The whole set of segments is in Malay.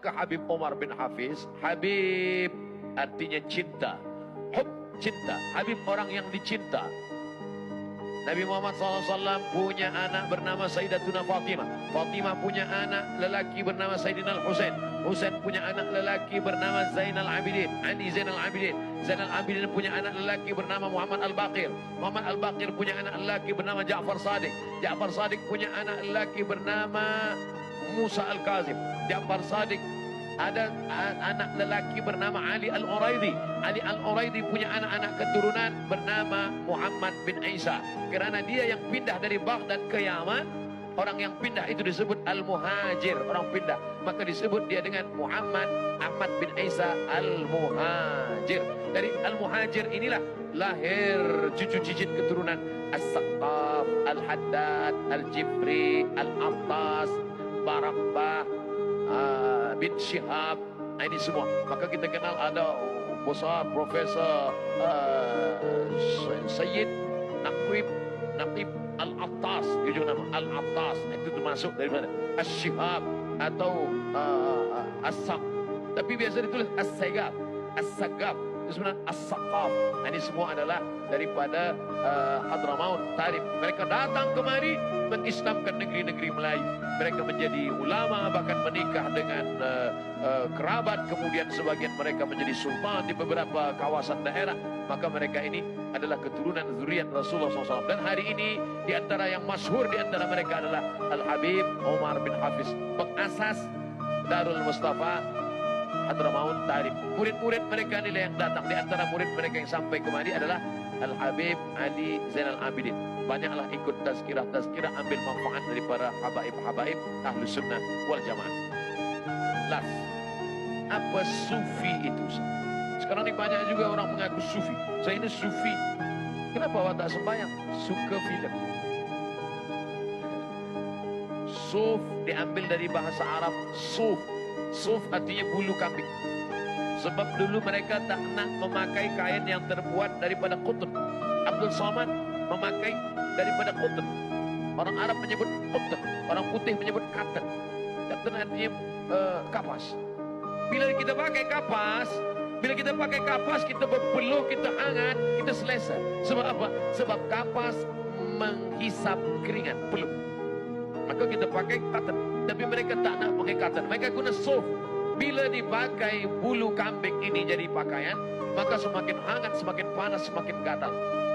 ke Habib Omar bin Hafiz. Habib artinya cinta, hub, cinta. Habib orang yang dicinta. Nabi Muhammad SAW punya anak bernama Sayyidatuna Fatimah. Fatimah punya anak lelaki bernama Sayyidina Al-Husain. Husain punya anak lelaki bernama Zainal Abidin, Ali Zainal Abidin. Zainal Abidin punya anak lelaki bernama Muhammad Al-Baqir. Muhammad Al-Baqir punya anak lelaki bernama Ja'far Sadiq. Ja'far Sadiq punya anak lelaki bernama Musa Al-Kazim. Ja'far Sadiq ada anak lelaki bernama Ali Al-Uraidi. Ali Al-Uraidi punya anak-anak keturunan bernama Muhammad bin Isa. Kerana dia yang pindah dari Baghdad ke Yaman, orang yang pindah itu disebut Al-Muhajir, orang pindah. Maka disebut dia dengan Muhammad Ahmad bin Isa Al-Muhajir. Dari Al-Muhajir inilah lahir cucu cicit keturunan As-Saqqaf, Al-Haddad, Al-Jibri, Al-Attas, Barabbah, bin Syihab. Nah, ini semua. Maka kita kenal ada besar Profesor Sayyid Naqib Al-Attas, itu juga nama Al-Attas. Itu termasuk dari mana? As-Syihab atau As-Saq. Tapi biasa ditulis As-Sagaf, As-Sagaf. Itu sebenarnya As-Saqqaf. Ini semua adalah daripada Hadramaut, Tarif. Mereka datang kemari mengislamkan negeri-negeri Melayu. Mereka menjadi ulama, bahkan menikah dengan kerabat. Kemudian sebagian mereka menjadi sultan di beberapa kawasan daerah. Maka mereka ini adalah keturunan zuriat Rasulullah SAW. Dan hari ini di antara yang masyhur di antara mereka adalah Al-Habib Omar bin Hafiz, pengasas Darul Mustafa Hadramaut Tarif. Murid-murid mereka inilah yang datang. Di antara murid mereka yang sampai kemari adalah Al-Habib Ali Zainal Abidin. Banyaklah ikut tazkirah, ambil manfaat dari para habaib-habaib Ahlus Sunnah wal Jamaah. Last, apa sufi itu? Sekarang ini banyak juga orang mengaku sufi. Saya ini sufi. Kenapa awak tak sembahyang? Suka filem. Suf diambil dari bahasa Arab suf. Suf artinya bulu kambing. Sebab dulu mereka tak nak memakai kain yang terbuat daripada kutun. Abdul Somad memakai daripada kutun. Orang Arab menyebut kutun, orang putih menyebut katan. Katan artinya kapas. Bila kita pakai kapas, kita berpeluh, kita hangat, kita selesa. Sebab apa? Sebab kapas menghisap keringat, peluh. Maka kita pakai katan. Tapi mereka tak nak pakai katan. Mereka guna suf. Bila dipakai bulu kambing ini jadi pakaian, maka semakin hangat, semakin panas, semakin gatal.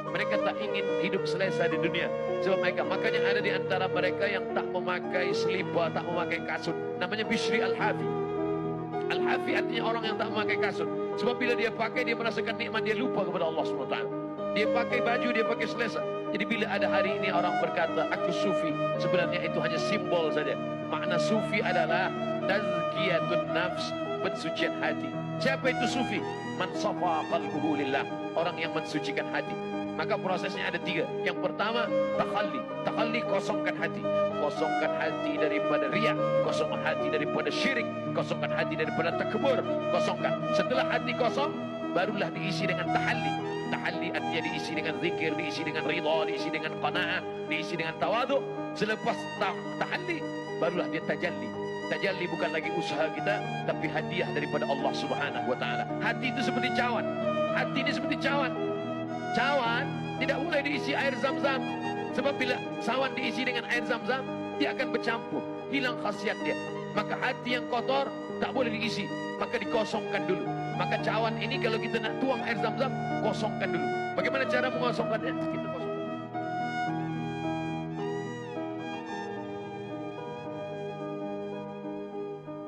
Mereka tak ingin hidup selesa di dunia. Sebab mereka, makanya ada di antara mereka yang tak memakai selipar, tak memakai kasut. Namanya Bishri Al-Hafi. Al-Hafi artinya orang yang tak memakai kasut. Sebab bila dia pakai, dia merasakan nikmat, dia lupa kepada Allah SWT. Dia pakai baju, dia pakai selesa. Jadi bila ada hari ini orang berkata, aku sufi, sebenarnya itu hanya simbol saja. Makna sufi adalah tazkiyatun nafs, pensucian hati. Siapa itu sufi? Man safa qalbuhu lillah, orang yang mensucikan hati. Maka prosesnya ada 3. Yang pertama, takhalli. Takhalli, kosongkan hati. Kosongkan hati daripada riya, kosongkan hati daripada syirik, kosongkan hati daripada takbur, kosongkan. Setelah hati kosong, barulah diisi dengan tahalli. Tahalli artinya diisi dengan zikir, diisi dengan ridha, diisi dengan qanaah, diisi dengan tawaduk. Selepas tahalli, barulah dia tajalli. Tajalli bukan lagi usaha kita, tapi hadiah daripada Allah Subhanahu wa taala. Hati itu seperti cawan. Hati ini seperti cawan. Cawan tidak boleh diisi air zam-zam. Sebab bila cawan diisi dengan air zam-zam, dia akan bercampur, hilang khasiat dia. Maka hati yang kotor tak boleh diisi, maka dikosongkan dulu. Maka cawan ini kalau kita nak tuang air zam-zam, kosongkan dulu. Bagaimana cara mengosongkannya? Kita kosongkan.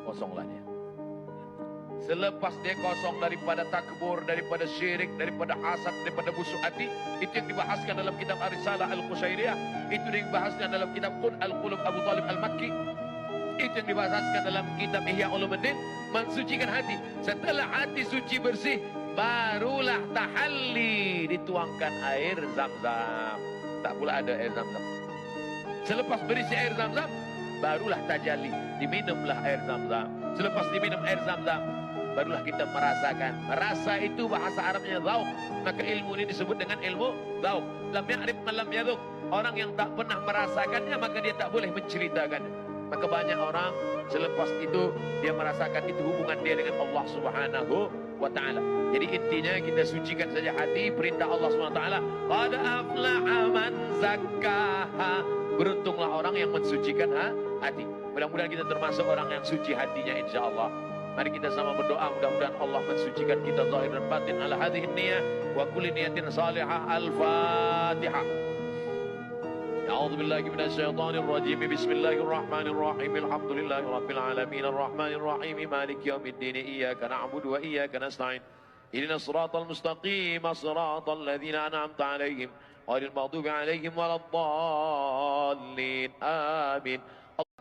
Kosonglah dia. Selepas dia kosong daripada takbur, daripada syirik, daripada hasad, daripada busuk hati, itu yang dibahaskan dalam kitab Ar-Risalah Al-Qushairiyah, itu dibahaskan dalam kitab Al-Qulub Abu Talib Al-Makki, itu yang dibahaskan dalam kitab Ihya Ulumuddin, mensucikan hati. Setelah hati suci bersih, barulah tahalli, dituangkan air zam-zam. Tak pula ada air zam-zam. Selepas berisi air zam-zam, barulah tajalli, diminumlah air zam-zam. Selepas diminum air zam-zam, barulah kita merasakan. Merasa itu bahasa Arabnya zauk. Maka ilmu ini disebut dengan ilmu zauk. Lam ya'rif man lam yaduk. Orang yang tak pernah merasakannya, maka dia tak boleh menceritakannya. Maka banyak orang selepas itu dia merasakan itu hubungan dia dengan Allah Subhanahu wa taala. Jadi intinya kita sucikan saja hati, perintah Allah Subhanahu wa taala, qad aflaha man zakkaha. Beruntunglah orang yang mensucikan hati. Mudah-mudahan kita termasuk orang yang suci hatinya insyaallah. Mari kita sama berdoa, mudah-mudahan Allah mensucikan kita zahir dan batin ala hadhihi niyah wa kulli niyatin salihah. Al-Fatihah. A'udzu billahi minasyaitonir rajim. Bismillahirrahmanirrahim. Alhamdulillahi rabbil alamin arrahmanir rahim maliki yaumiddin iyyaka na'budu wa iyyaka nasta'in. Ihdinas siratal mustaqim siratal ladzina an'amta 'alaihim ghairil maghdubi 'alaihim waladdallin. Amin.